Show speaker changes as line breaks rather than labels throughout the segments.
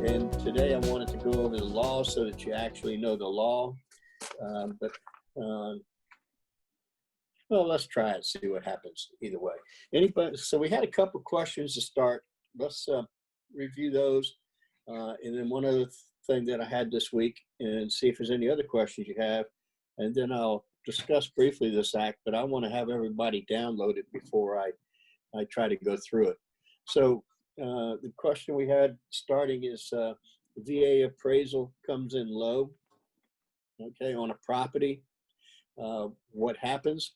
And today I wanted to go over the law so that you actually know the law. Well, let's try it, see what happens either way. Anybody? So we had a couple of questions to start. Let's review those. And then one other thing that I had this week, and see if there's any other questions you have. And then I'll discuss briefly this act, but I want to have everybody download it before I try to go through it. So the question we had starting is VA appraisal comes in low, okay, on a property. What happens?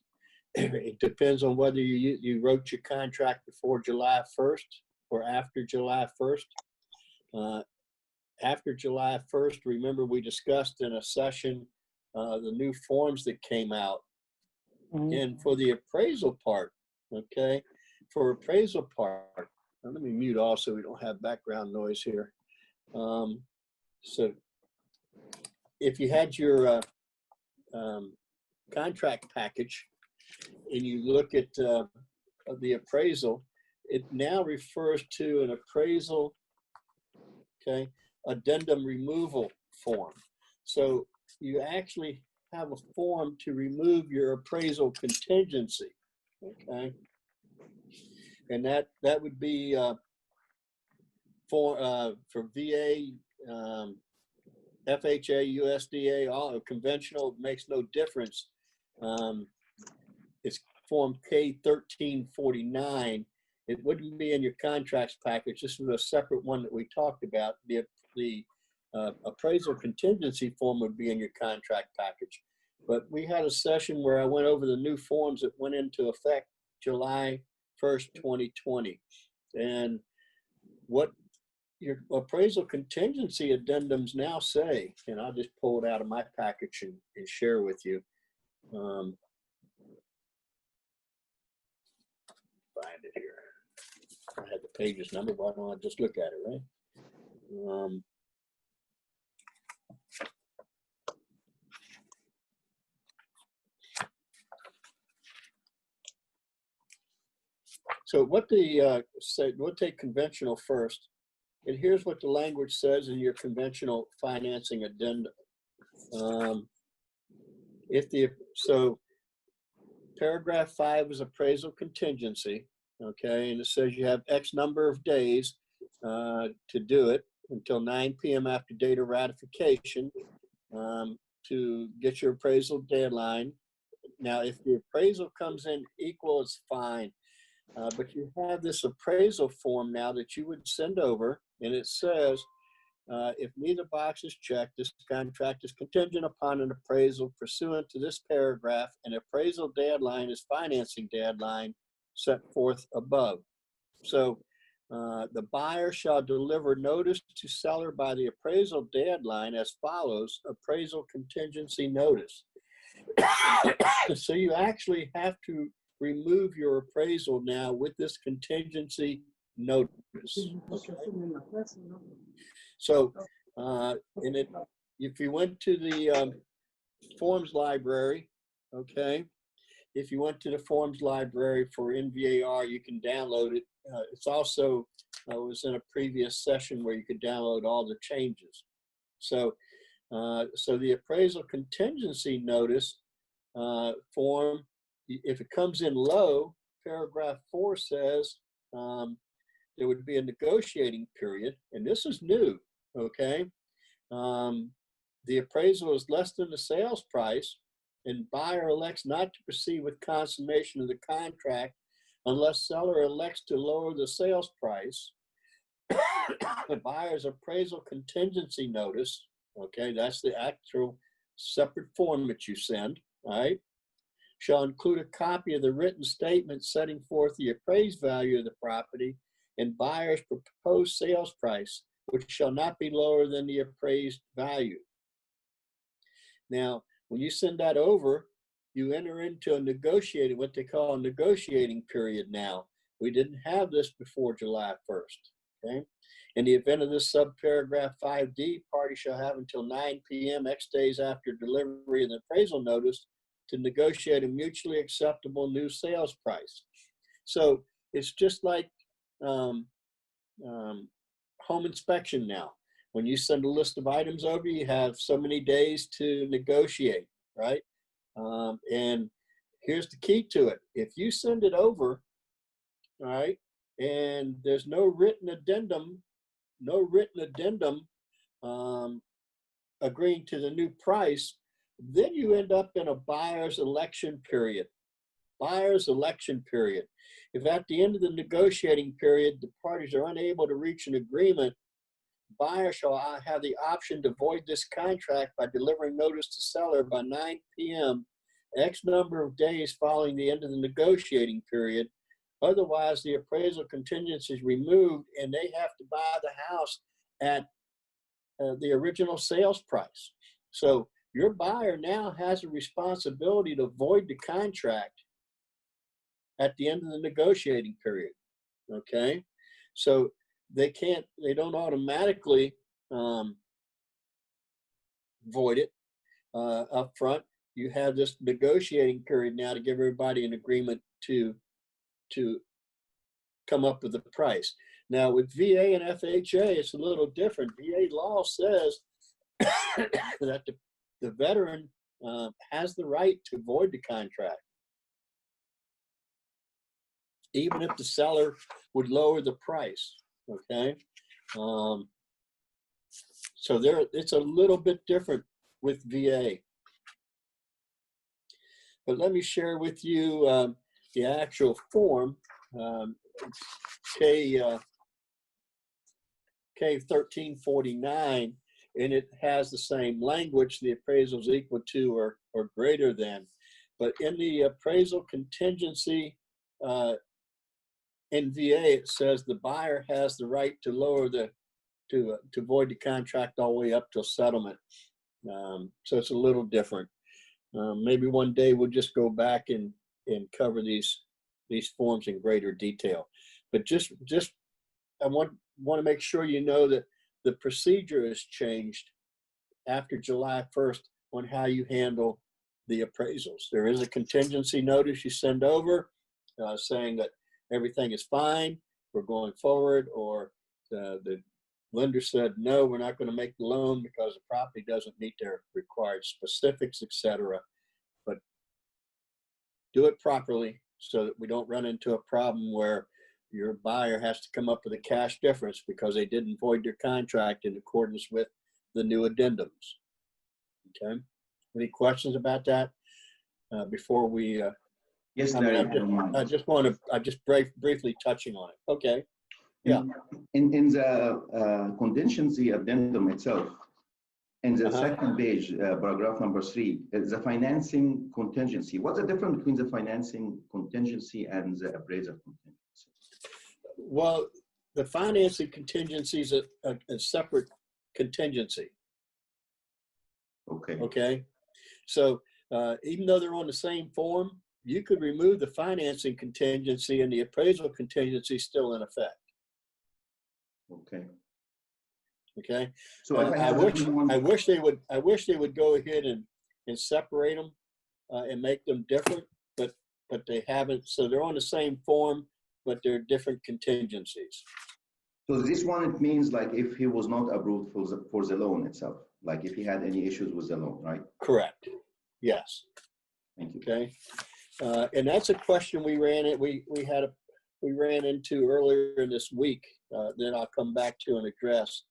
It depends on whether you wrote your contract before July 1st or after July 1st. After July 1st, remember we discussed in a session the new forms that came out. And for the appraisal part, okay, for appraisal part, let me mute also, we don't have background noise here. So if you had your contract package and you look at the appraisal, it now refers to an appraisal, okay, addendum removal form. So you actually have a form to remove your appraisal contingency, okay? And that would be for VA, FHA, USDA, all conventional, makes no difference. It's Form K1349. It wouldn't be in your contracts package. This was a separate one that we talked about. The appraisal contingency form would be in your contract package. But we had a session where I went over the new forms that went into effect July 1st, 2020. And what your appraisal contingency addendums now say, and I'll just pull it out of my package and share with you. Find it here. I had the pages number, why don't I just look at it, right? So what the said, we'll take conventional first. And here's what the language says in your conventional financing addendum. So paragraph 5 is appraisal contingency, okay? And it says you have X number of days to do it until 9 p.m. after date of ratification to get your appraisal deadline. Now, if the appraisal comes in equal, it's fine. But you have this appraisal form now that you would send over, and it says, if neither box is checked, this contract is contingent upon an appraisal pursuant to this paragraph. An appraisal deadline is financing deadline set forth above. So the buyer shall deliver notice to seller by the appraisal deadline as follows: appraisal contingency notice. So you actually have to remove your appraisal now with this contingency notice. Okay? So, if you went to the forms library, okay, if you went to the forms library for NVAR, you can download it. It's also, I was in a previous session where you could download all the changes. So, so the appraisal contingency notice form, if it comes in low, paragraph 4 says there would be a negotiating period, and this is new, okay? The appraisal is less than the sales price, and buyer elects not to proceed with consummation of the contract unless seller elects to lower the sales price. The buyer's appraisal contingency notice, okay, that's the actual separate form that you send, all right, shall include a copy of the written statement setting forth the appraised value of the property and buyer's proposed sales price, which shall not be lower than the appraised value. Now, when you send that over, you enter into a negotiating, what they call a negotiating period now. We didn't have this before July 1st, okay? In the event of this subparagraph 5D, party shall have until 9 p.m. X days after delivery of the appraisal notice to negotiate a mutually acceptable new sales price. So it's just like home inspection now. When you send a list of items over, you have so many days to negotiate, right? And here's the key to it. If you send it over, all right, and there's no written addendum agreeing to the new price, then you end up in a buyer's election period. Buyer's election period. If at the end of the negotiating period, the parties are unable to reach an agreement, buyer shall have the option to void this contract by delivering notice to seller by 9 p.m. X number of days following the end of the negotiating period. Otherwise, the appraisal contingency is removed and they have to buy the house at the original sales price. So your buyer now has a responsibility to void the contract at the end of the negotiating period, okay? So they don't automatically void it up front. You have this negotiating period now to give everybody an agreement to come up with the price. Now with VA and FHA, it's a little different. VA law says that the veteran has the right to void the contract, even if the seller would lower the price, okay? So it's a little bit different with VA. But let me share with you the actual form, K1349, and it has the same language, the appraisal is equal to or greater than. But in the appraisal contingency in VA, it says the buyer has the right to lower to void the contract all the way up till settlement. So it's a little different. Maybe one day we'll just go back and cover these forms in greater detail. But just I want to make sure you know that the procedure has changed after July 1st on how you handle the appraisals. There is a contingency notice you send over saying that everything is fine, we're going forward, or the lender said, no, we're not going to make the loan because the property doesn't meet their required specifics, etc. But do it properly so that we don't run into a problem where your buyer has to come up with a cash difference because they didn't void their contract in accordance with the new addendums. Okay. Any questions about that before we?
Yes,
I just briefly touching on it. Okay. Yeah.
In the contingency addendum itself, in the second page, paragraph number 3, the financing contingency. What's the difference between the financing contingency and the appraisal contingency?
Well, the financing contingency is a separate contingency.
Okay.
Okay. So even though they're on the same form, you could remove the financing contingency and the appraisal contingency is still in effect.
Okay.
Okay.
So
I wish they would go ahead and separate them and make them different, but they haven't. So they're on the same form, but they're different contingencies.
So this one, it means like if he was not approved for the loan itself, like if he had any issues with the loan, right?
Correct. Yes.
Thank you.
Okay. And that's a question we ran into earlier this week. Then I'll come back to and address.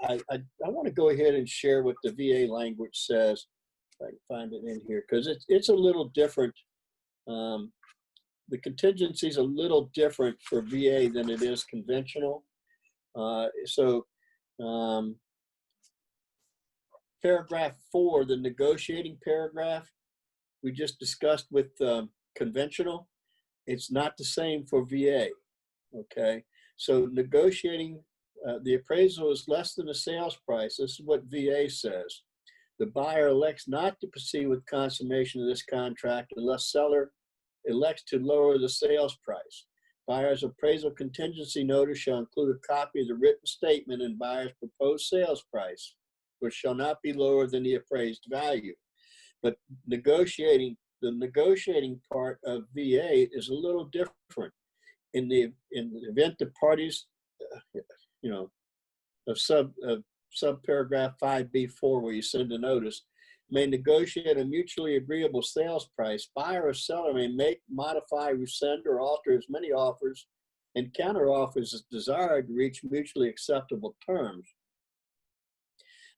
I want to go ahead and share what the VA language says. If I can find it in here, because it's a little different. The contingency is a little different for VA than it is conventional. Paragraph 4, the negotiating paragraph, we just discussed with conventional. It's not the same for VA. Okay, so negotiating. The appraisal is less than the sales price. This is what VA says. The buyer elects not to proceed with consummation of this contract unless seller elects to lower the sales price. Buyer's appraisal contingency notice shall include a copy of the written statement and buyer's proposed sales price, which shall not be lower than the appraised value. But the negotiating part of VA is a little different. In the event the parties, of subparagraph 5B4, where you send a notice, may negotiate a mutually agreeable sales price, buyer or seller may make, modify, rescind, or alter as many offers and counter offers as desired to reach mutually acceptable terms.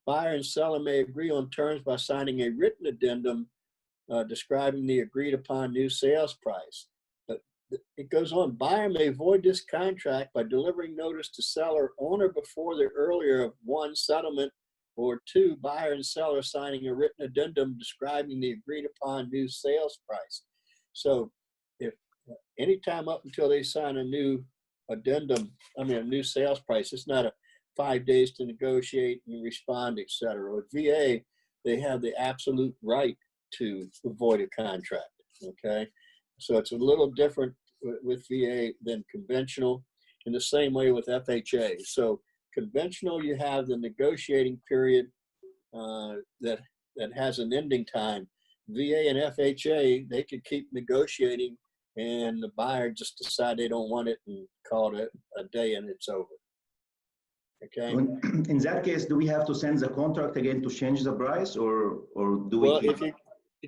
Buyer and seller may agree on terms by signing a written addendum describing the agreed upon new sales price. But it goes on, buyer may void this contract by delivering notice to seller on or before the earlier of 1, settlement, or 2, buyer and seller signing a written addendum describing the agreed upon new sales price. So if anytime up until they sign a new addendum, a new sales price, it's not a 5 days to negotiate and respond, etc. With VA, they have the absolute right to avoid a contract, okay? So it's a little different with VA than conventional, in the same way with FHA. So conventional, you have the negotiating period that has an ending time. VA and FHA, they could keep negotiating, and the buyer just decide they don't want it and call it a day and it's over. Okay.
In that case, do we have to send the contract again to change the price, or do we?
Well,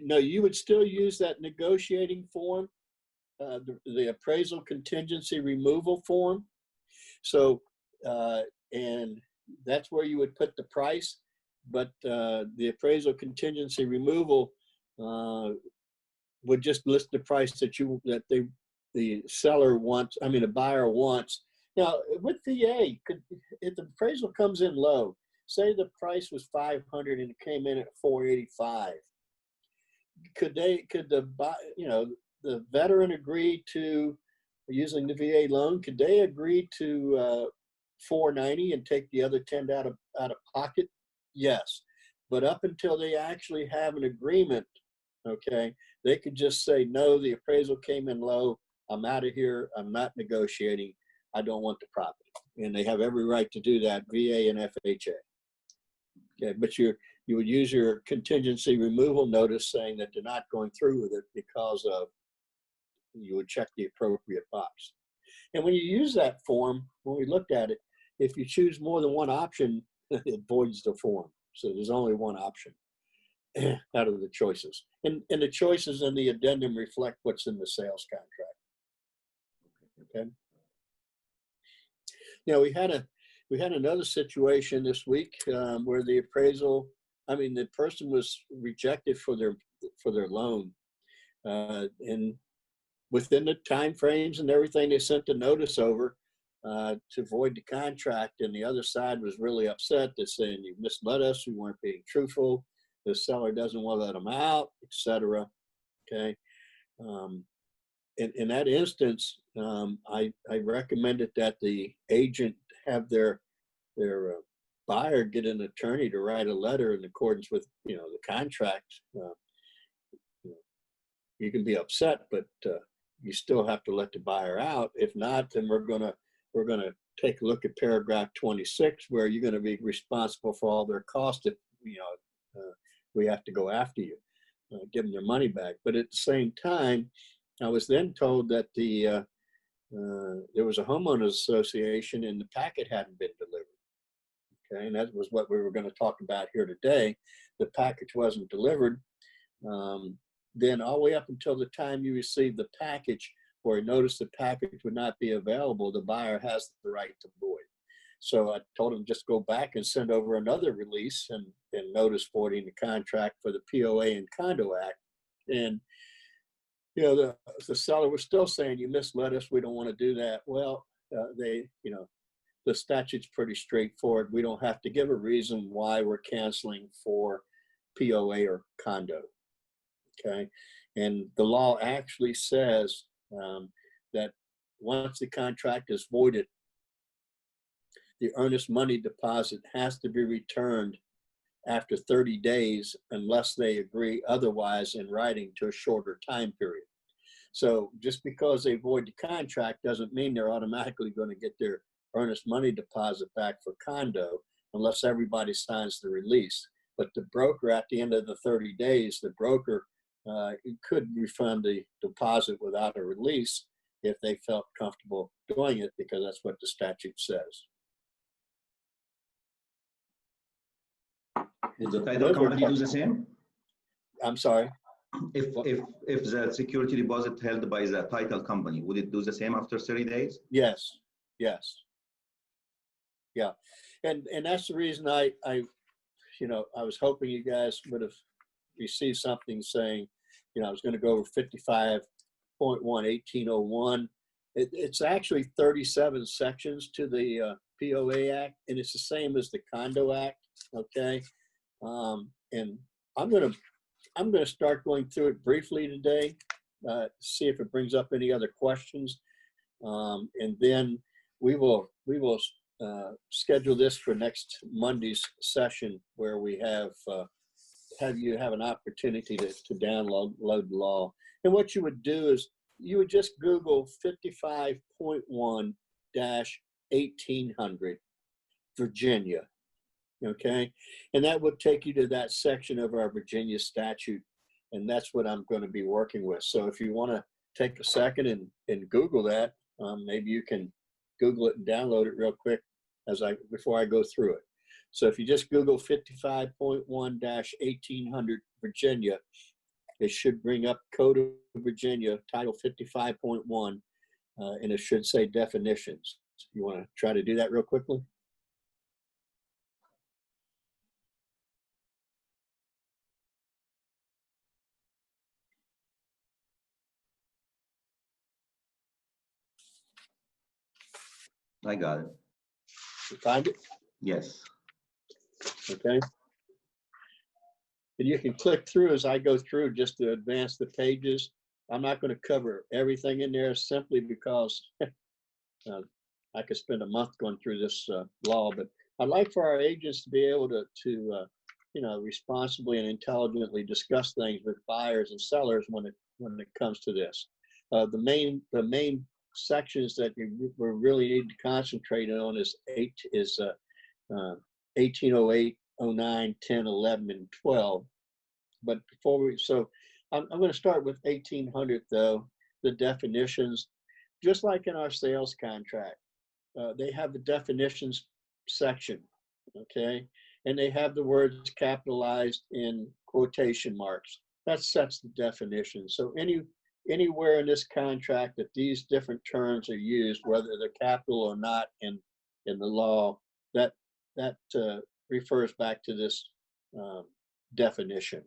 no, you would still use that negotiating form, the appraisal contingency removal form. So, and that's where you would put the price, but the appraisal contingency removal would just list the price that the seller wants. The buyer wants. Now, with VA, if the appraisal comes in low, say the price was $500 and it came in at $485, could the veteran agree to, using the VA loan, could they agree to $490 and take the other $10 out of pocket? Yes, but up until they actually have an agreement, okay, they could just say, no, the appraisal came in low, I'm out of here, I'm not negotiating, I don't want the property. And they have every right to do that, VA and FHA. Okay, but you would use your contingency removal notice saying that they're not going through with it because of, you would check the appropriate box. And when you use that form, when we looked at it, if you choose more than one option, it voids the form. So there's only one option out of the choices. And the choices in the addendum reflect what's in the sales contract. Okay. Now, we had another situation this week where the appraisal, the person was rejected for their loan, and within the time frames and everything, they sent the notice over to void the contract, and the other side was really upset. They're saying, you misled us, we weren't being truthful, the seller doesn't want to let them out, etc. Okay. In that instance, I recommended that the agent have their buyer get an attorney to write a letter in accordance with the contract. You can be upset, but you still have to let the buyer out. If not, then we're gonna take a look at paragraph 26, where you're going to be responsible for all their costs if we have to go after you, give them their money back. But at the same time, I was then told that there was a homeowners association and the packet hadn't been delivered. Okay, and that was what we were going to talk about here today. The package wasn't delivered. Then all the way up until the time you receive the package, or a notice the package would not be available, the buyer has the right to void. So I told him just go back and send over another release and notice voiding the contract for the POA and Condo Act. And the seller was still saying, you misled us, we don't want to do that. Well, the statute's pretty straightforward. We don't have to give a reason why we're canceling for POA or condo. Okay. And the law actually says that once the contract is voided, the earnest money deposit has to be returned after 30 days unless they agree otherwise in writing to a shorter time period. So just because they void the contract doesn't mean they're automatically going to get their earnest money deposit back for condo unless everybody signs the release. But the broker, at the end of the 30 days, the broker could refund the deposit without a release if they felt comfortable doing it, because that's what the statute says.
Would the title company do the same?
I'm sorry?
If the security deposit held by the title company, would it do the same after 30 days?
Yes, yes. Yeah, and that's the reason I was hoping you guys would have received something saying, I was going to go over 55.1 1801. It's actually 37 sections to the POA Act, and it's the same as the Condo Act. Okay, and I'm gonna start going through it briefly today, see if it brings up any other questions, and then we will schedule this for next Monday's session, where we have you have an opportunity to download the law. And what you would do is you would just Google 55.1-1800 Virginia, okay? And that would take you to that section of our Virginia statute, and that's what I'm going to be working with. So if you want to take a second and Google that, maybe you can Google it and download it real quick before I go through it. So if you just Google 55.1-1800 Virginia, it should bring up Code of Virginia, Title 55.1, and it should say definitions. You want to try to do that real quickly?
I got it.
You find it?
Yes.
Okay. And you can click through as I go through just to advance the pages. I'm not going to cover everything in there simply because I could spend a month going through this law, but I'd like for our agents to be able to responsibly and intelligently discuss things with buyers and sellers when it comes to this. The main sections that we really need to concentrate on is 1808, 09, 10, 11, and 12. But I'm going to start with 1800 though, the definitions. Just like in our sales contract, they have the definitions section, okay? And they have the words capitalized in quotation marks. That sets the definition. So anywhere in this contract that these different terms are used, whether they're capital or not in the law, that refers back to this definition.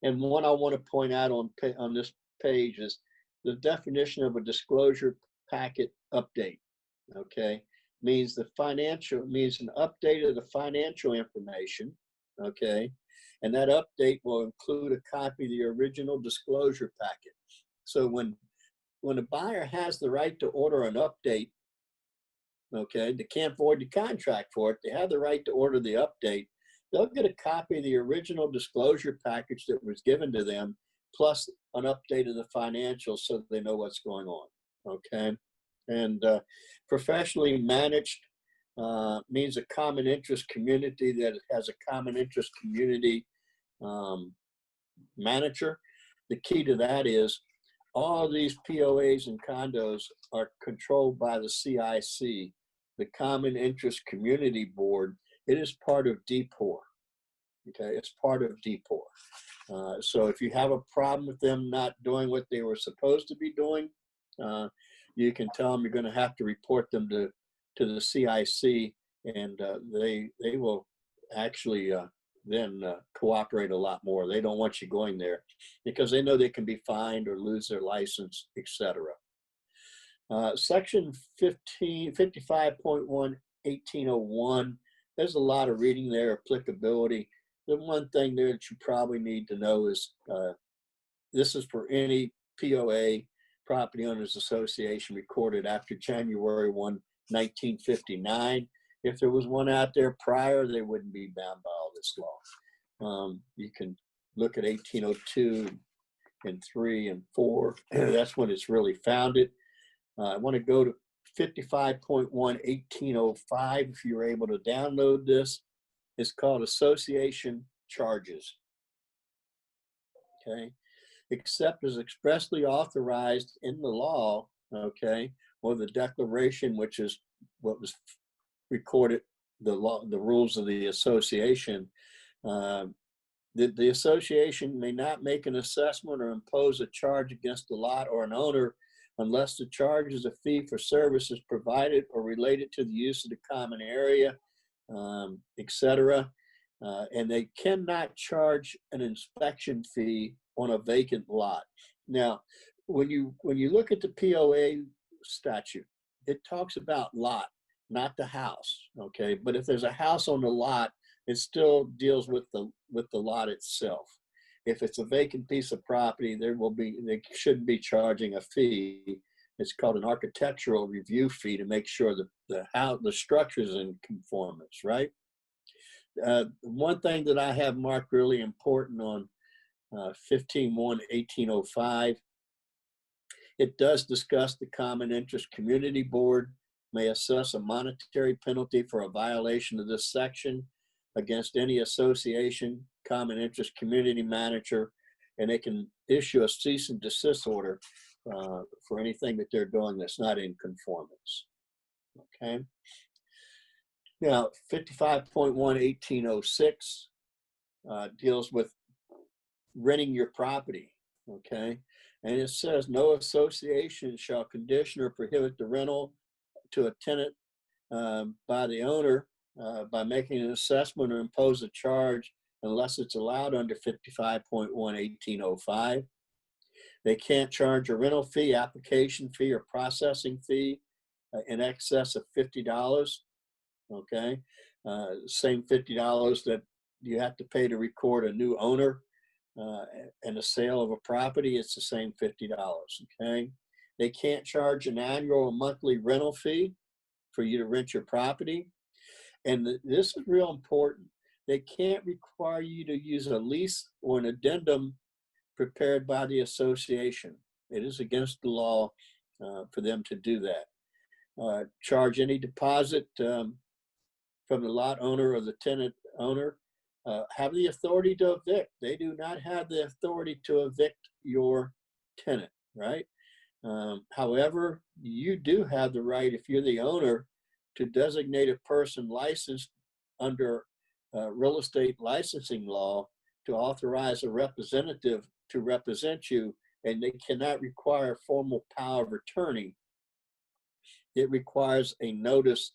And one I want to point out on this page is the definition of a disclosure packet update. Okay, means an update of the financial information. Okay, and that update will include a copy of the original disclosure packet. So when a buyer has the right to order an update, okay, they can't void the contract for it. They have the right to order the update. They'll get a copy of the original disclosure package that was given to them, plus an update of the financials so they know what's going on, okay? And professionally managed means a common interest community that has a common interest community manager. The key to that is all of these POAs and condos are controlled by the CIC, the Common Interest Community Board. It is part of DPOR. Okay, it's part of DPOR. So if you have a problem with them not doing what they were supposed to be doing, you can tell them you're going to have to report them to the CIC, and they will actually then cooperate a lot more. They don't want you going there because they know they can be fined or lose their license, etc. Section 55.1, 1801. There's a lot of reading there, applicability. The one thing there that you probably need to know is this is for any POA, Property Owners Association, recorded after January 1, 1959. If there was one out there prior, they wouldn't be bound by all this law. You can look at 1802 and 3 and 4. That's when it's really founded. I want to go to 55.1/1805 if you're able to download this. It's called association charges. Okay, except as expressly authorized in the law, okay, or the declaration, which is what was recorded, the law, the rules of the association. The association may not make an assessment or impose a charge against the lot or an owner unless the charge is a fee for services provided or related to the use of the common area, etc. And they cannot charge an inspection fee on a vacant lot. Now, when you look at the POA statute, it talks about lot, not the house. Okay, but if there's a house on the lot, it still deals with the lot itself. If it's a vacant piece of property, they shouldn't be charging a fee. It's called an architectural review fee to make sure that the structure is in conformance, right? One thing that I have marked really important on 15.1/1805, it does discuss the Common Interest Community Board may assess a monetary penalty for a violation of this section against any association, common interest community manager, and they can issue a cease and desist order for anything that they're doing that's not in conformance. Okay. Now, 55.1/1806 deals with renting your property. Okay. And it says no association shall condition or prohibit the rental to a tenant by the owner by making an assessment or impose a charge unless it's allowed under 55.1/1805. They can't charge a rental fee, application fee, or processing fee in excess of $50. Okay, same $50 that you have to pay to record a new owner and a sale of a property. It's the same $50. Okay, they can't charge an annual or monthly rental fee for you to rent your property. And this is real important. They can't require you to use a lease or an addendum prepared by the association. It is against the law for them to do that. Charge any deposit from the lot owner or the tenant owner. Have the authority to evict. They do not have the authority to evict your tenant, right? However, you do have the right, if you're the owner, to designate a person licensed under real estate licensing law to authorize a representative to represent you, and they cannot require formal power of attorney. It requires a notice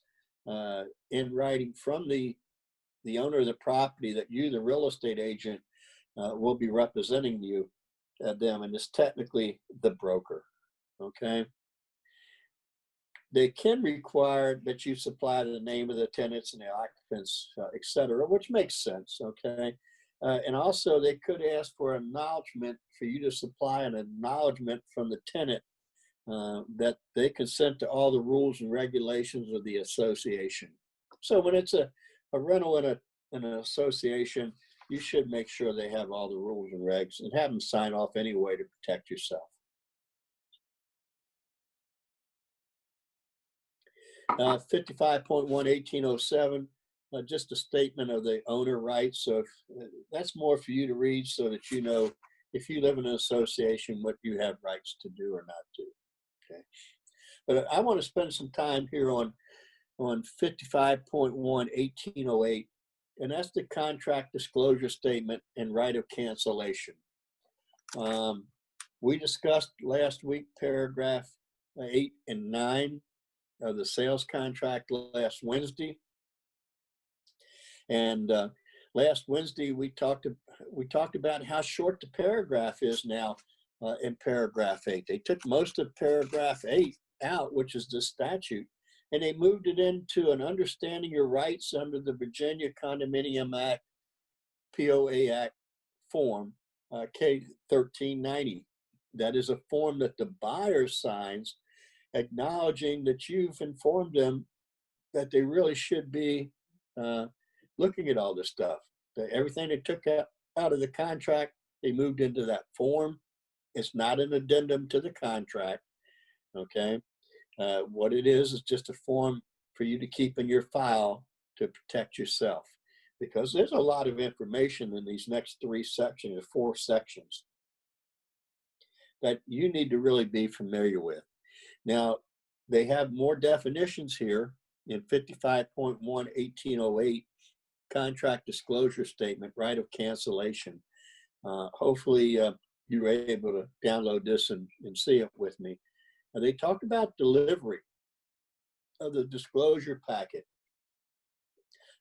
in writing from the owner of the property that you, the real estate agent, will be representing you, them, and it's technically the broker. Okay. They can require that you supply the name of the tenants and the occupants, et cetera, which makes sense. Okay. And also they could ask for acknowledgement, for you to supply an acknowledgement from the tenant that they consent to all the rules and regulations of the association. So when it's a rental in an association, you should make sure they have all the rules and regs and have them sign off anyway to protect yourself. 55.1/1807, just a statement of the owner rights. So that's more for you to read so that you know if you live in an association what you have rights to do or not do. Okay. But I want to spend some time here on 55.1/1808, and that's the contract disclosure statement and right of cancellation. We discussed last week paragraph 8 and 9 of the sales contract last Wednesday. And last Wednesday, we talked about how short the paragraph is now in paragraph 8. They took most of paragraph 8 out, which is the statute, and they moved it into an understanding your rights under the Virginia Condominium Act, POA Act form, K1390. That is a form that the buyer signs, acknowledging that you've informed them that they really should be looking at all this stuff. Everything they took out of the contract, they moved into that form. It's not an addendum to the contract, okay? What it is just a form for you to keep in your file to protect yourself, because there's a lot of information in these next 3 sections, or 4 sections, that you need to really be familiar with. Now, they have more definitions here in 55.1-1808, contract disclosure statement, right of cancellation. Hopefully you were able to download this and see it with me. They talk about delivery of the disclosure packet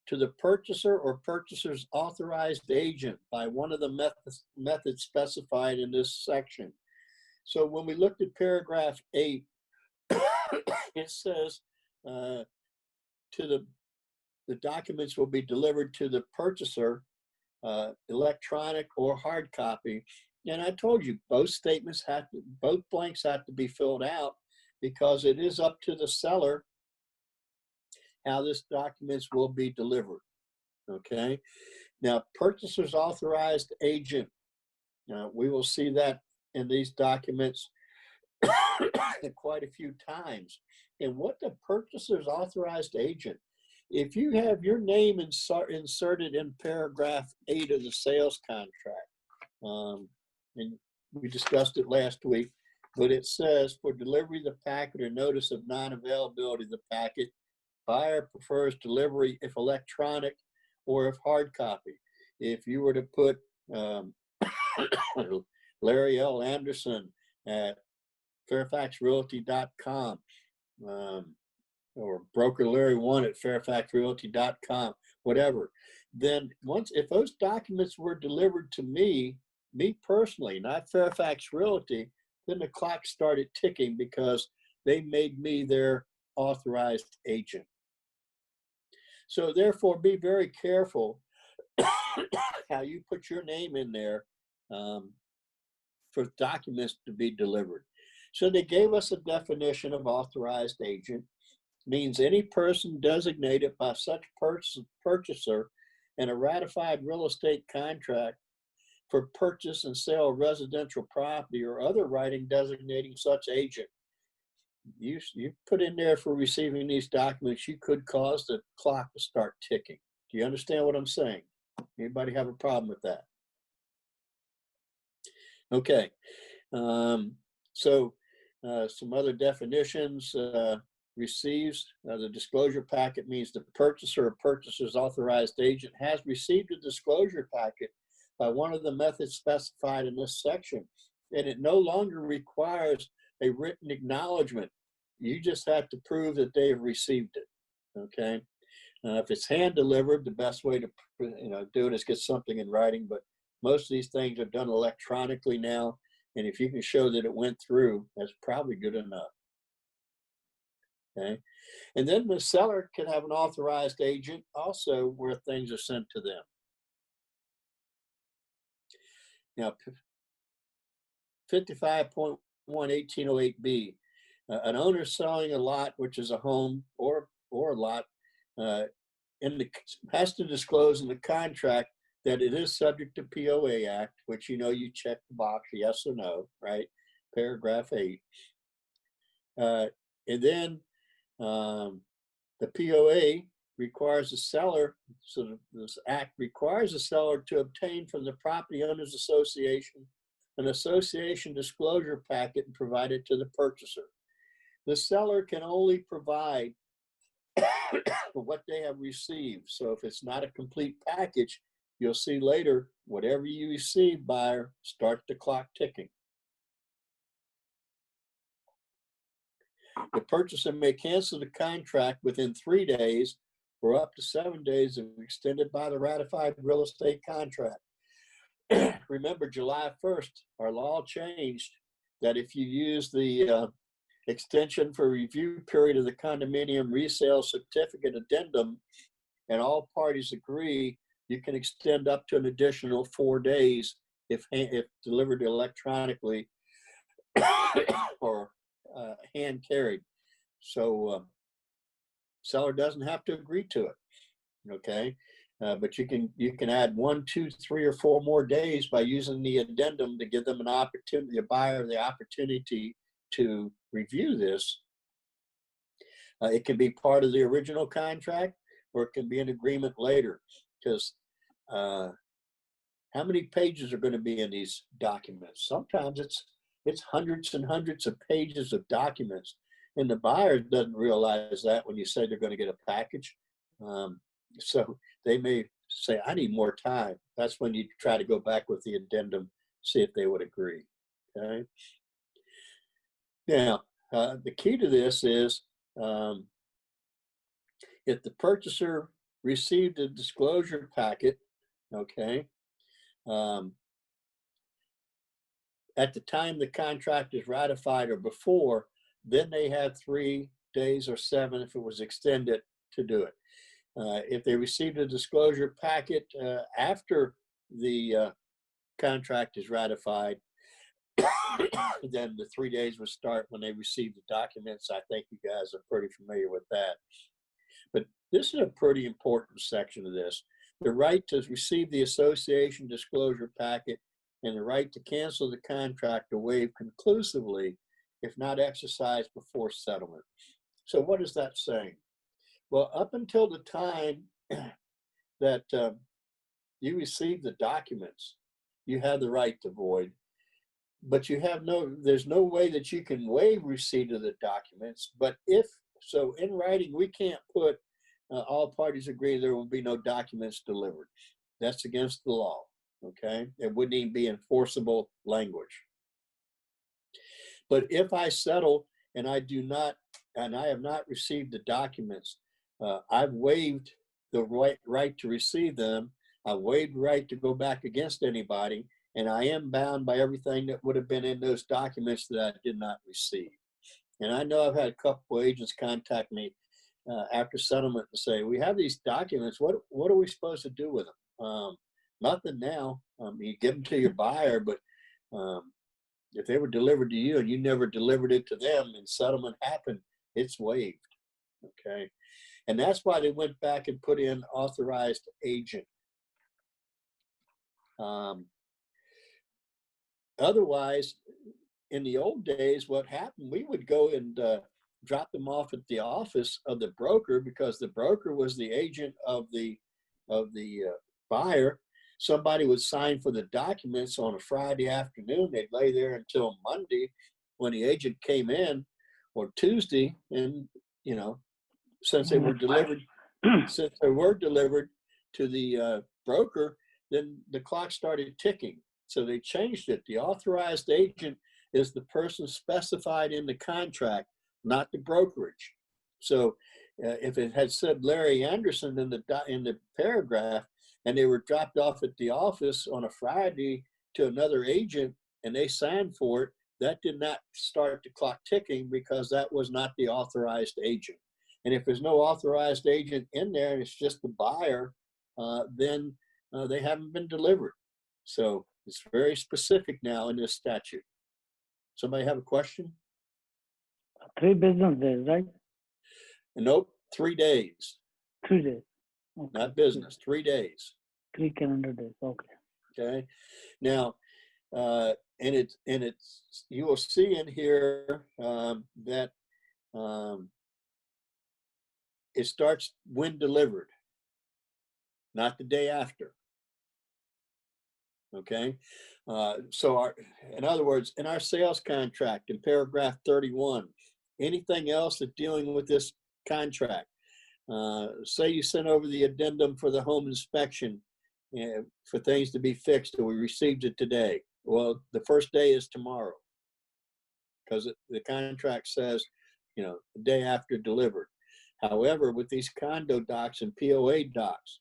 to the purchaser or purchaser's authorized agent by one of the methods specified in this section. So when we looked at paragraph 8, it says the documents will be delivered to the purchaser, electronic or hard copy. And I told you both blanks have to be filled out, because it is up to the seller how this documents will be delivered. Okay. Now, purchaser's authorized agent. We will see that in these documents quite a few times. And what the purchaser's authorized agent, if you have your name inserted in paragraph 8 of the sales contract, and we discussed it last week, but it says for delivery of the packet or notice of non-availability of the packet, buyer prefers delivery if electronic or if hard copy. If you were to put Larry L. Anderson at fairfaxrealty.com, or broker Larry 1 at fairfaxrealty.com, whatever, then if those documents were delivered to me personally, not Fairfax Realty, then the clock started ticking, because they made me their authorized agent. So therefore, be very careful how you put your name in there for documents to be delivered. So they gave us a definition of authorized agent. Means any person designated by such purchaser in a ratified real estate contract for purchase and sale of residential property, or other writing designating such agent. You put in there for receiving these documents, you could cause the clock to start ticking. Do you understand what I'm saying? Anybody have a problem with that? Okay. Some other definitions. Receives, the disclosure packet means the purchaser or purchaser's authorized agent has received a disclosure packet by one of the methods specified in this section, and it no longer requires a written acknowledgement. You just have to prove that they have received it. Okay. If it's hand delivered, the best way to do it is get something in writing, but most of these things are done electronically now, and if you can show that it went through, that's probably good enough. Okay. And then the seller can have an authorized agent also, where things are sent to them. Now, 55.1-1808B, an owner selling a lot, which is a home or a lot, has to disclose in the contract that it is subject to POA Act, which you check the box, yes or no, right? Paragraph 8. And then the POA requires the seller, so this act requires the seller to obtain from the Property Owners Association an association disclosure packet and provide it to the purchaser. The seller can only provide what they have received. So if it's not a complete package, you'll see later, whatever you receive, buyer, start the clock ticking. The purchaser may cancel the contract within 3 days or up to 7 days if extended by the ratified real estate contract. Remember, July 1st, our law changed that if you use the extension for review period of the condominium resale certificate addendum and all parties agree, you can extend up to an additional 4 days if delivered electronically or hand carried. So seller doesn't have to agree to it. Okay. But you can add 1, 2, 3, or 4 more days by using the addendum to give them an opportunity, the buyer the opportunity to review this. It can be part of the original contract, or it can be an agreement later. Because how many pages are going to be in these documents? Sometimes it's hundreds and hundreds of pages of documents, and the buyer doesn't realize that when you say they're going to get a package. So they may say, I need more time. That's when you try to go back with the addendum, see if they would agree. Okay. Now, the key to this is if the purchaser received a disclosure packet, okay, at the time the contract is ratified or before, then they have 3 days or 7 if it was extended to do it. If they received a disclosure packet after the contract is ratified, then the 3 days would start when they receive the documents. I think you guys are pretty familiar with that. But this is a pretty important section of this. The right to receive the association disclosure packet and the right to cancel the contract or waive conclusively if not exercised before settlement. So what is that saying? Well, up until the time that you receive the documents, you have the right to void, but there's no way that you can waive receipt of the documents. But so in writing, we can't put all parties agree there will be no documents delivered. That's against the law, okay? It wouldn't even be enforceable language. But if I settle and I have not received the documents, I've waived the right to receive them. I've waived the right to go back against anybody, and I am bound by everything that would have been in those documents that I did not receive. And I know I've had a couple of agents contact me after settlement to say, we have these documents. What are we supposed to do with them? Nothing now. You give them to your buyer, but if they were delivered to you and you never delivered it to them and settlement happened, it's waived. Okay. And that's why they went back and put in authorized agent. Otherwise, in the old days, what happened, we would go and drop them off at the office of the broker because the broker was the agent of the buyer. Somebody would sign for the documents on a Friday afternoon. They'd lay there until Monday when the agent came in, or Tuesday, and since they were delivered to the broker, then the clock started ticking. So they changed it. The authorized agent is the person specified in the contract, not the brokerage. So if it had said Larry Anderson in the paragraph, and they were dropped off at the office on a Friday to another agent, and they signed for it, that did not start the clock ticking because that was not the authorized agent. And if there's no authorized agent in there and it's just the buyer, then they haven't been delivered. So it's very specific now in this statute. Somebody have a question?
3 business days, right?
Nope, 3 days.
3 days. Okay.
Not business, 3 days.
3 calendar days. Okay.
Okay. Now, and it's you will see in here that it starts when delivered, not the day after. Okay. So in other words, in our sales contract in paragraph 31, anything else that's dealing with this contract, say you sent over the addendum for the home inspection for things to be fixed, and we received it today. Well, the first day is tomorrow because the contract says, the day after delivered. However, with these condo docs and POA docs,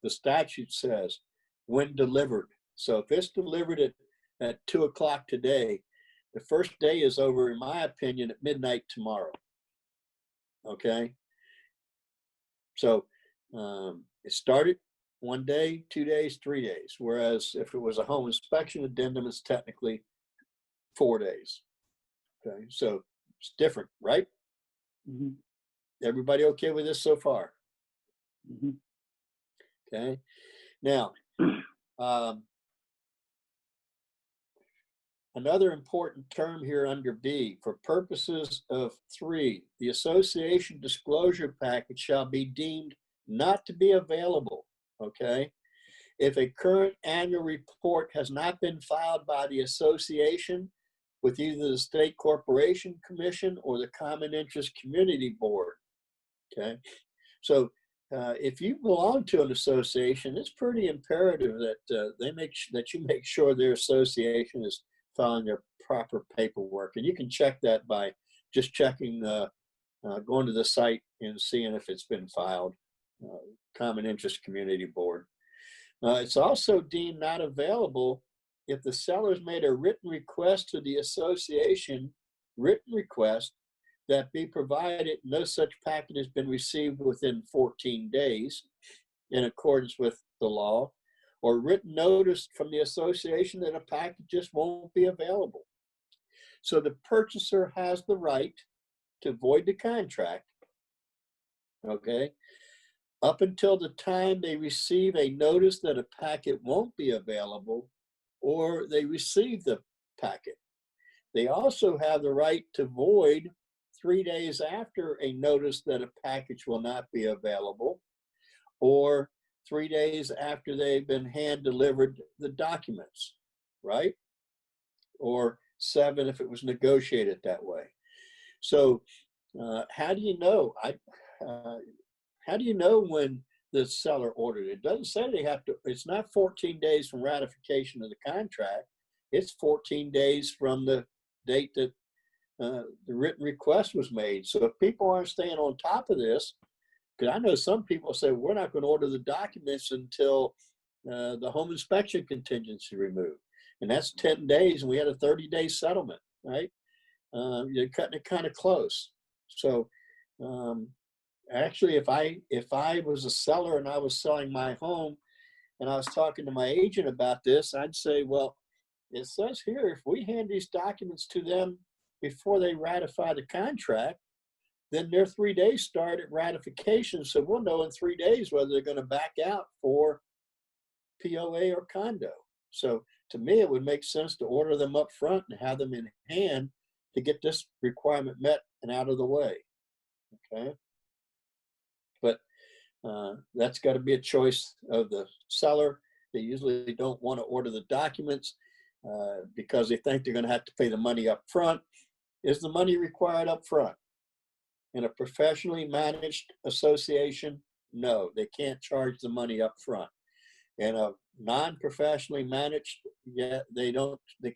the statute says when delivered. So if it's delivered at 2 o'clock today, the first day is over, in my opinion, at midnight tomorrow. Okay. So it started 1 day, 2 days, 3 days. Whereas if it was a home inspection addendum, it's technically 4 days. Okay. So it's different, right?
Mm-hmm.
Everybody okay with this so far?
Mm-hmm.
Okay. Now, another important term here under B, for purposes of 3, the association disclosure package shall be deemed not to be available, okay? If a current annual report has not been filed by the association with either the State Corporation Commission or the Common Interest Community Board, okay? So if you belong to an association, it's pretty imperative that that you make sure their association is filing their proper paperwork. And you can check that by just checking, going to the site and seeing if it's been filed, Common Interest Community Board. It's also deemed not available if the seller's made a written request to the association, that be provided no such packet has been received within 14 days in accordance with the law, or written notice from the association that a packet just won't be available. So the purchaser has the right to void the contract, okay, up until the time they receive a notice that a packet won't be available or they receive the packet. They also have the right to void 3 days after a notice that a package will not be available, or 3 days after they've been hand delivered the documents, right? Or 7 if it was negotiated that way. So how do you know? How do you know when the seller ordered it? It doesn't say they have to, it's not 14 days from ratification of the contract. It's 14 days from the date that the written request was made. So if people aren't staying on top of this, because I know some people say, we're not going to order the documents until the home inspection contingency removed. And that's 10 days, and we had a 30-day settlement, right? You're cutting it kind of close. So actually, if I was a seller and I was selling my home and I was talking to my agent about this, I'd say, well, it says here, if we hand these documents to them before they ratify the contract, then their 3 days start at ratification. So we'll know in 3 days whether they're going to back out for POA or condo. So to me, it would make sense to order them up front and have them in hand to get this requirement met and out of the way. Okay. But that's got to be a choice of the seller. They usually don't want to order the documents because they think they're going to have to pay the money up front. Is the money required up front? In a professionally managed association, no, they can't charge the money up front. In a non-professionally managed, yeah, they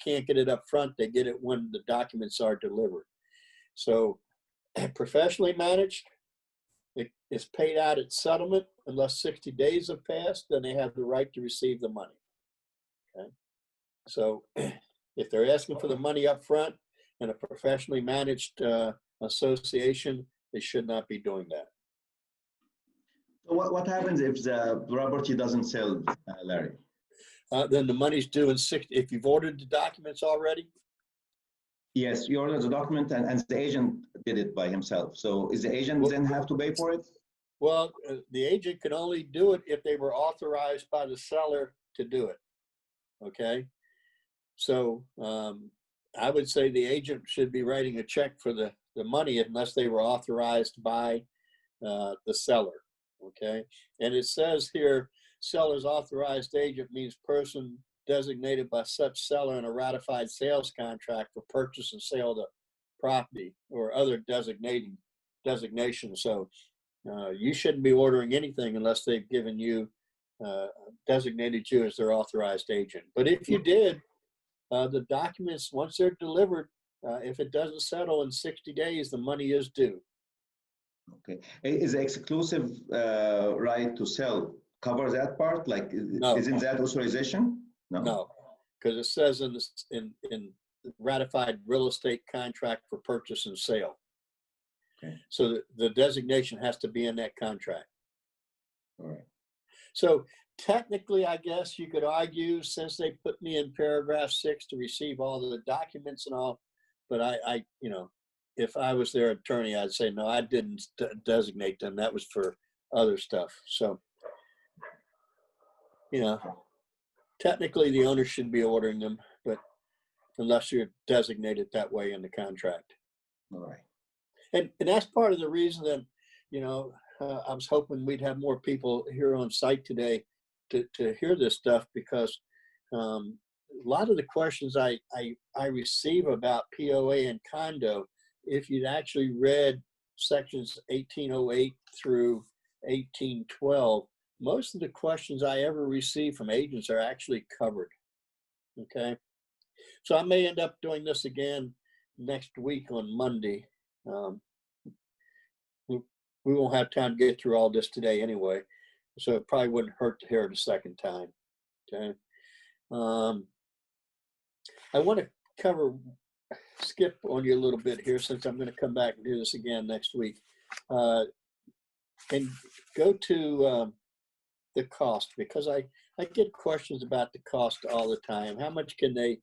can't get it up front. They get it when the documents are delivered. So professionally managed, it's paid out at settlement unless 60 days have passed, then they have the right to receive the money. Okay. So if they're asking for the money up front in a professionally managed association, they should not be doing that.
So what happens if the property doesn't sell, Larry?
Then the money's due in 60, if you've ordered the documents already?
Yes, you ordered the document and the agent did it by himself. So is the agent then have to pay for it?
Well, the agent can only do it if they were authorized by the seller to do it. Okay. So I would say the agent should be writing a check for the money unless they were authorized by the seller. Okay. And it says here, seller's authorized agent means person designated by such seller in a ratified sales contract for purchase and sale of the property or other designation. So you shouldn't be ordering anything unless they've given you, designated you as their authorized agent. But if you did, the documents, once they're delivered, if it doesn't settle in 60 days, the money is due.
Okay. Is the exclusive right to sell cover that part? Like,
No.
Isn't that authorization?
No, because it says in ratified real estate contract for purchase and sale.
Okay.
So the designation has to be in that contract.
All right.
So technically, I guess you could argue, since they put me in paragraph 6 to receive all of the documents and all, but I if I was their attorney, I'd say, no, I didn't designate them. That was for other stuff. So you know, technically the owner should be ordering them, but unless you're designated that way in the contract.
All right.
And that's part of the reason that, you know, I was hoping we'd have more people here on site today to hear this stuff, because a lot of the questions I receive about POA and condo, if you'd actually read sections 1808 through 1812, most of the questions I ever receive from agents are actually covered. Okay. So I may end up doing this again next week on Monday. We won't have time to get through all this today anyway, so it probably wouldn't hurt to hear it a second time. Okay. I want to skip on you a little bit here, since I'm going to come back and do this again next week, and go to the cost, because I get questions about the cost all the time. How much can they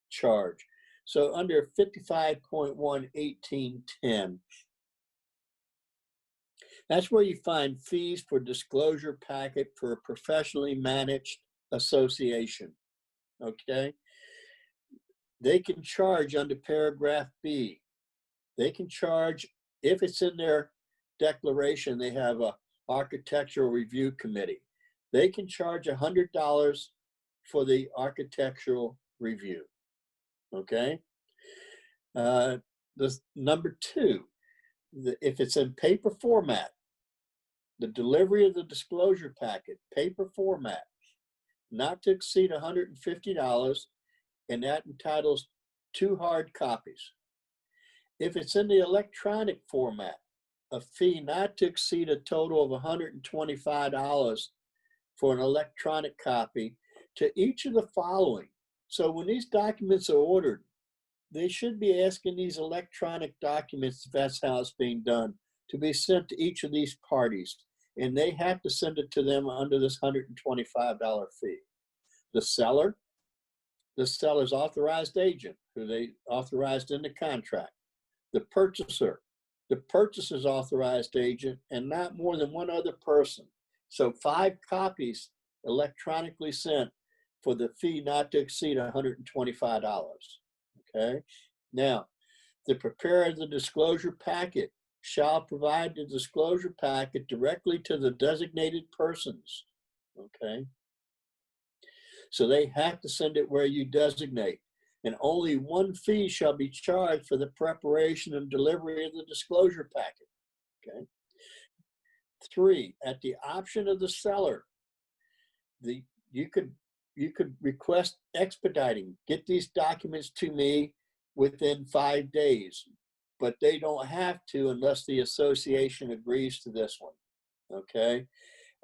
charge? So under 55.11810, that's where you find fees for disclosure packet for a professionally managed association. Okay. They can charge under paragraph B. They can charge, if it's in their declaration, they have a architectural review committee. They can charge $100 for the architectural review. Okay. The number two, if it's in paper format, the delivery of the disclosure packet, paper format, not to exceed $150, and that entitles 2 hard copies. If it's in the electronic format, a fee not to exceed a total of $125 for an electronic copy to each of the following. So when these documents are ordered, they should be asking these electronic documents, if that's how it's being done, to be sent to each of these parties. And they have to send it to them under this $125 fee. The seller, the seller's authorized agent, who they authorized in the contract. The purchaser, the purchaser's authorized agent, and not more than one other person. So 5 copies electronically sent for the fee not to exceed $125. Okay. Now, the preparer of the disclosure packet shall provide the disclosure packet directly to the designated persons. Okay. So they have to send it where you designate, and only one fee shall be charged for the preparation and delivery of the disclosure packet. Okay. 3, at the option of the seller, you could request expediting, get these documents to me within 5 days, but they don't have to unless the association agrees to this one. Okay.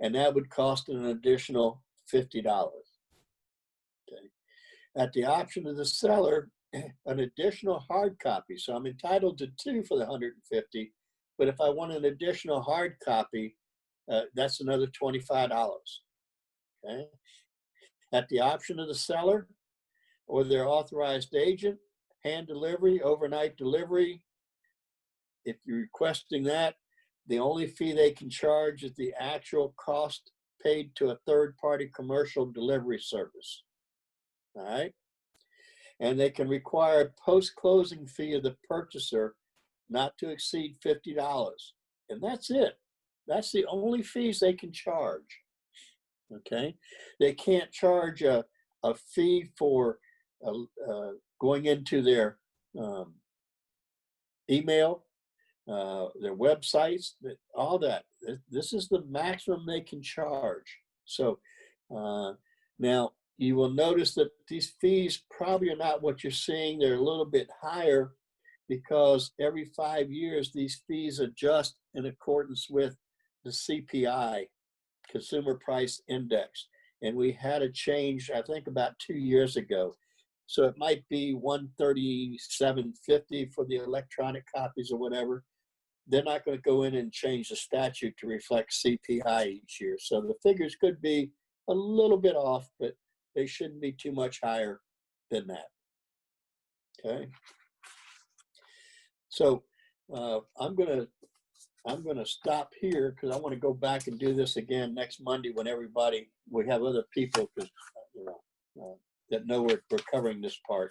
And that would cost an additional $50. Okay. At the option of the seller, an additional hard copy. So I'm entitled to 2 for the $150, but if I want an additional hard copy, that's another $25. Okay. At the option of the seller or their authorized agent, hand delivery, overnight delivery. If you're requesting that, the only fee they can charge is the actual cost paid to a third-party commercial delivery service. All right. And they can require a post-closing fee of the purchaser not to exceed $50. And that's it. That's the only fees they can charge. Okay. They can't charge a fee for going into their email, their websites, all that. This is the maximum they can charge. So now you will notice that these fees probably are not what you're seeing. They're a little bit higher because every 5 years, these fees adjust in accordance with the CPI, Consumer Price Index. And we had a change, I think, about 2 years ago. So it might be $137.50 for the electronic copies or whatever. They're not going to go in and change the statute to reflect CPI each year. So the figures could be a little bit off, but they shouldn't be too much higher than that. Okay. So I'm going to I'm going to stop here because I want to go back and do this again next Monday when we have other people that know we're covering this part.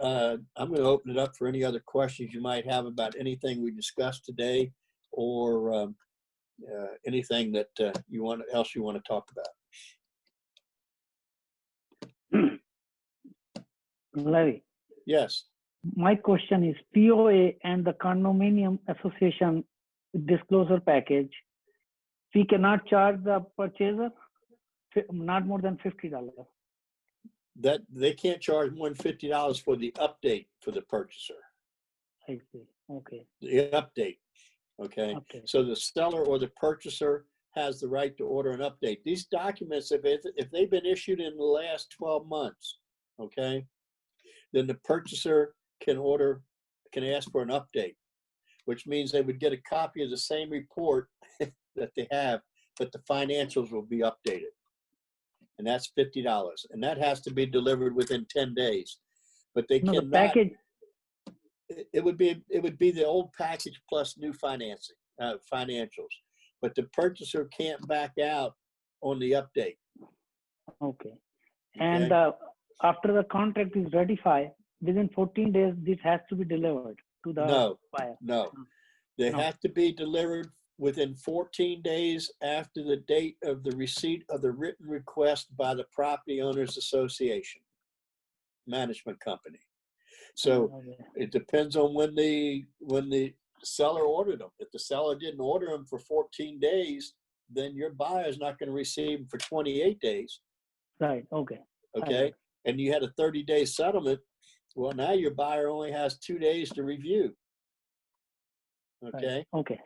I'm going to open it up for any other questions you might have about anything we discussed today, or anything that you want to talk about.
Larry,
Yes.
my question is POA and the condominium association disclosure package, we cannot charge the purchaser not more than $50.
That they can't charge more than $50 for the update for the purchaser.
I see. Okay.
The update. Okay.
Okay.
So the seller or the purchaser has the right to order an update. These documents, if they've been issued in the last 12 months, okay, then the purchaser can ask for an update, which means they would get a copy of the same report that they have, but the financials will be updated. And that's $50. And that has to be delivered within 10 days. But they
No,
cannot.
the package.
It would be the old package plus new financing, financials. But the purchaser can't back out on the update.
Okay. And after the contract is ratified, within 14 days, this has to be delivered to the buyer.
No. They
No.
have to be delivered within 14 days after the date of the receipt of the written request by the Property Owners Association management company. So it depends on when the seller ordered them. If the seller didn't order them for 14 days, then your buyer is not going to receive them for 28 days.
Right. Okay.
Okay. And you had a 30-day settlement. Well, now your buyer only has 2 days to review. Okay.
Right. Okay.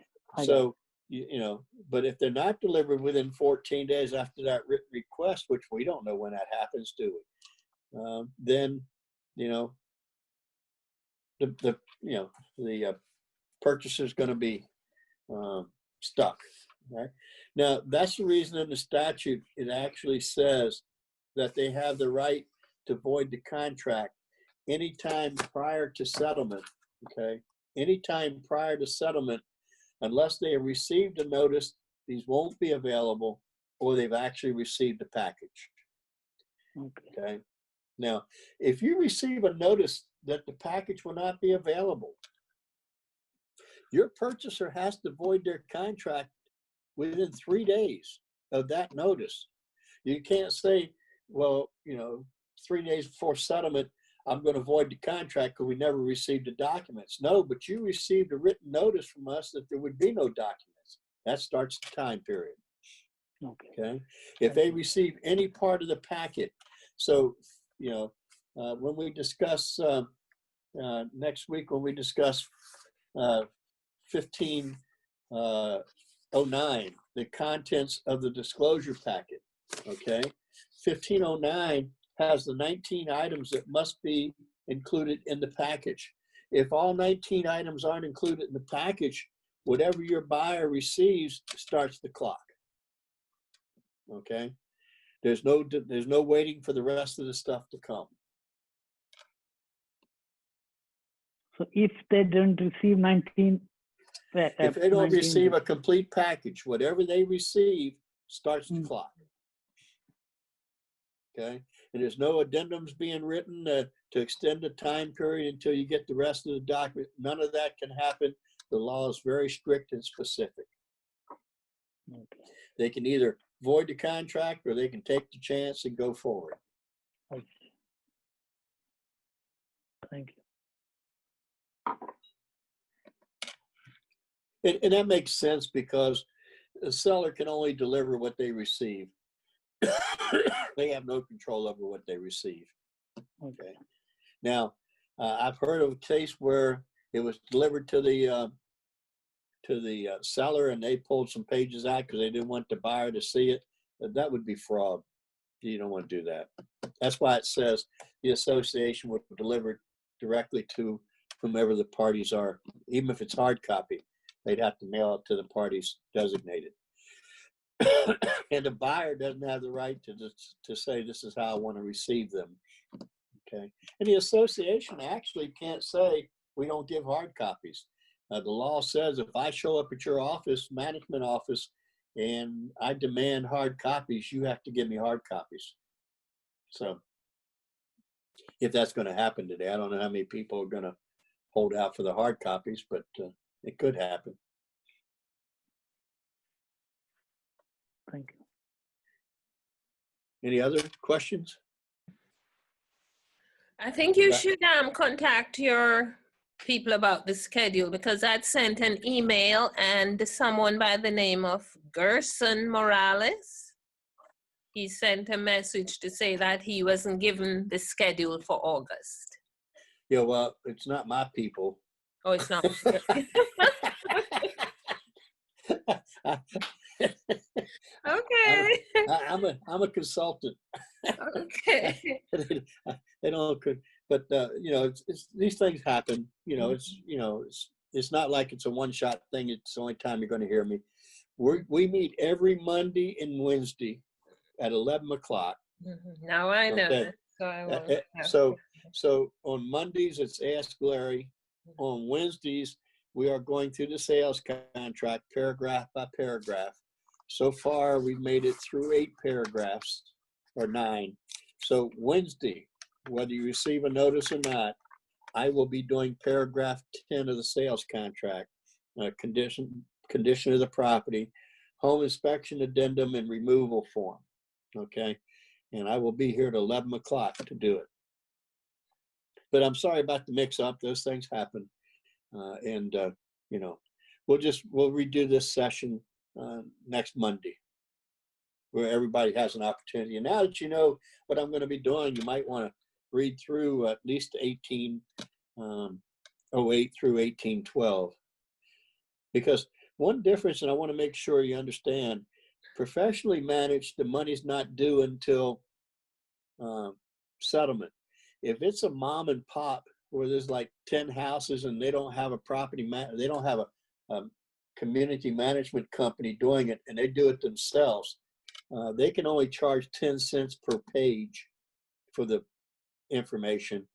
So, but if they're not delivered within 14 days after that written request, which we don't know when that happens, do we? Then, the purchaser is going to be stuck. Right? Now, that's the reason in the statute it actually says that they have the right to void the contract anytime prior to settlement. Okay, anytime prior to settlement, unless they have received a notice these won't be available, or they've actually received a package. Okay. Now, if you receive a notice that the package will not be available, your purchaser has to void their contract within 3 days of that notice. You can't say, well, 3 days before settlement, I'm going to void the contract because we never received the documents. No, but you received a written notice from us that there would be no documents. That starts the time period. Okay. If they receive any part of the packet, so, when we discuss next week, when we discuss 1509, the contents of the disclosure packet, okay? 1509 has the 19 items that must be included in the package. If all 19 items aren't included in the package, whatever your buyer receives starts the clock. Okay? There's no waiting for the rest of the stuff to come.
So if they don't receive 19,
if they don't receive a complete package, whatever they receive starts the clock. Okay, and there's no addendums being written to extend the time period until you get the rest of the document. None of that can happen. The law is very strict and specific. They can either void the contract or they can take the chance and go forward.
Thank you.
And that makes sense because the seller can only deliver what they receive. They have no control over what they receive. Okay. Now, I've heard of a case where it was delivered to the seller and they pulled some pages out because they didn't want the buyer to see it. That would be fraud. You don't want to do that. That's why it says the association would deliver it directly to whomever the parties are. Even if it's hard copy, they'd have to mail it to the parties designated. And the buyer doesn't have the right to say, this is how I want to receive them. Okay. And the association actually can't say, we don't give hard copies. The law says if I show up at your office, management office, and I demand hard copies, you have to give me hard copies. So if that's going to happen today, I don't know how many people are going to hold out for the hard copies, but it could happen.
Thank you.
Any other questions?
I think you should contact your people about the schedule, because I'd sent an email and someone by the name of Gerson Morales, he sent a message to say that he wasn't given the schedule for August.
Yeah, well, it's not my people.
Oh, it's not. Okay.
I'm a consultant.
Okay.
They don't, but you know, it's these things happen. You know, it's not like it's a one-shot thing. It's the only time you're going to hear me. We meet every Monday and Wednesday at 11 o'clock.
Now I know.
Okay.
So I won't have
So on Mondays it's Ask Larry. On Wednesdays we are going through the sales contract paragraph by paragraph. So far we've made it through 8 paragraphs or 9. So Wednesday, whether you receive a notice or not, I will be doing paragraph 10 of the sales contract, condition of the property, home inspection addendum, and removal form. Okay, and I will be here at 11 o'clock to do it. But I'm sorry about the mix-up. Those things happen, and you know, we'll redo this session next Monday, where everybody has an opportunity. And now that you know what I'm going to be doing, you might want to read through at least 1808 through 1812, because one difference, and I want to make sure you understand, professionally managed, the money's not due until settlement. If it's a mom and pop where there's like 10 houses and they don't have a they don't have a community management company doing it, and they do it themselves, they can only charge 10 cents per page for the information,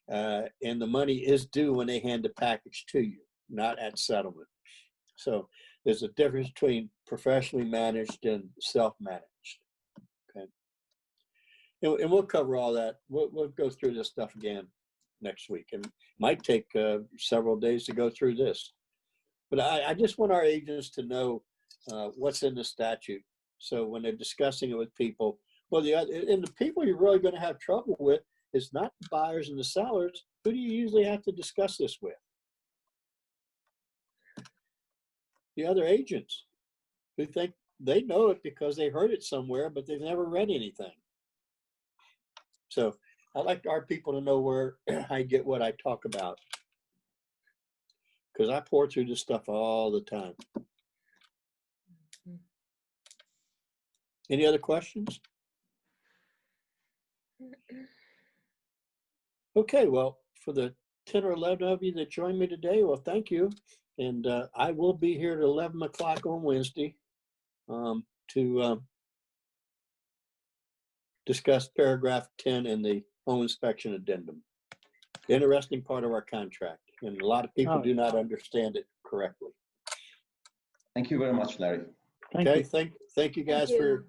and the money is due when they hand the package to you, not at settlement. So there's a difference between professionally managed and self-managed. Okay, and we'll cover all that. We'll go through this stuff again next week, and it might take several days to go through this. But I just want our agents to know what's in the statute, so when they're discussing it with people, well, and the people you're really going to have trouble with is not the buyers and the sellers. Who do you usually have to discuss this with? The other agents, who think they know it because they heard it somewhere, but they've never read anything. So I like our people to know where I get what I talk about, because I pour through this stuff all the time. Any other questions? Okay, well, for the 10 or 11 of you that joined me today, well, thank you. And I will be here at 11 o'clock on Wednesday to discuss paragraph 10 in the home inspection addendum. Interesting part of our contract, and a lot of people do not understand it correctly.
Thank you very much, Larry.
Okay, thank you guys for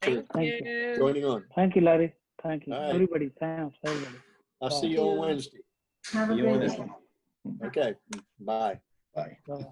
joining on.
Thank you, Larry. Thank you.
All right.
Everybody, thanks, everybody.
I'll see you on Wednesday.
Have a
See you on
great
this
day.
one.
Okay, bye.
Bye.
Bye.